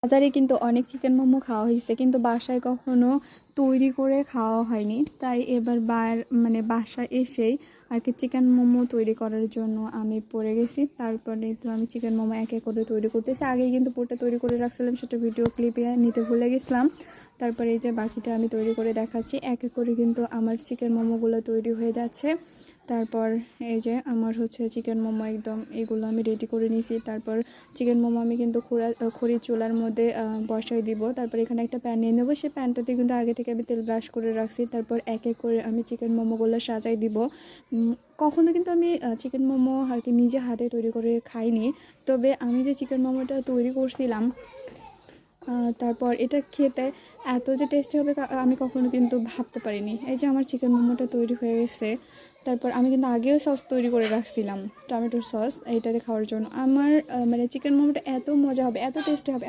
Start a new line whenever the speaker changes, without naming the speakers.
বাজারে কিন্তু অনেক চিকেন মোমো খাওয়া হয়েছে, কিন্তু বাসায় কখনো তৈরি করে খাওয়া হয়নি। তাই এবার বাসায় এসেই আর কি চিকেন মোমো তৈরি করার জন্য আমি পড়ে গেছি। তারপরে তো আমি চিকেন মোমো এক এক করে তৈরি করতেছি। আগেই কিন্তু পুরোটা তৈরি করে রাখছিলাম, সেটা ভিডিও ক্লিপে নিতে ভুলে গেছিলাম। তারপরে এই যে বাকিটা আমি তৈরি করে দেখাচ্ছি। এক এক করে কিন্তু আমার চিকেন মোমোগুলো তৈরি হয়ে যাচ্ছে। তারপর এই যে আমার হচ্ছে চিকেন মোমো একদম এগুলো আমি রেডি করে নিয়েছি। তারপর চিকেন মোমো আমি কিন্তু খড়ির চুলার মধ্যে বসাই দিব। তারপর এখানে একটা প্যান নিয়ে নেবো, সেই প্যানটাতে কিন্তু আগে থেকে আমি তেল ব্রাশ করে রাখছি। তারপর এক এক করে আমি চিকেন মোমোগুলো সাজাই দিব। কখনো কিন্তু আমি চিকেন মোমো আর কি নিজে হাতে তৈরি করে খাইনি, তবে আমি যে চিকেন মোমোটা তৈরি করছিলাম তারপর এটা খেতে এত যে টেস্টি হবে আমি কখনো কিন্তু ভাবতে পারিনি। এই যে আমার চিকেন মোমোটা তৈরি হয়ে গেছে। তারপর আমি কিন্তু আগেও সস তৈরি করে রাখছিলাম, টমেটোর সস এইটাতে খাওয়ার জন্য। আমার চিকেন মোমোটা এত মজা হবে, এত টেস্টি হবে।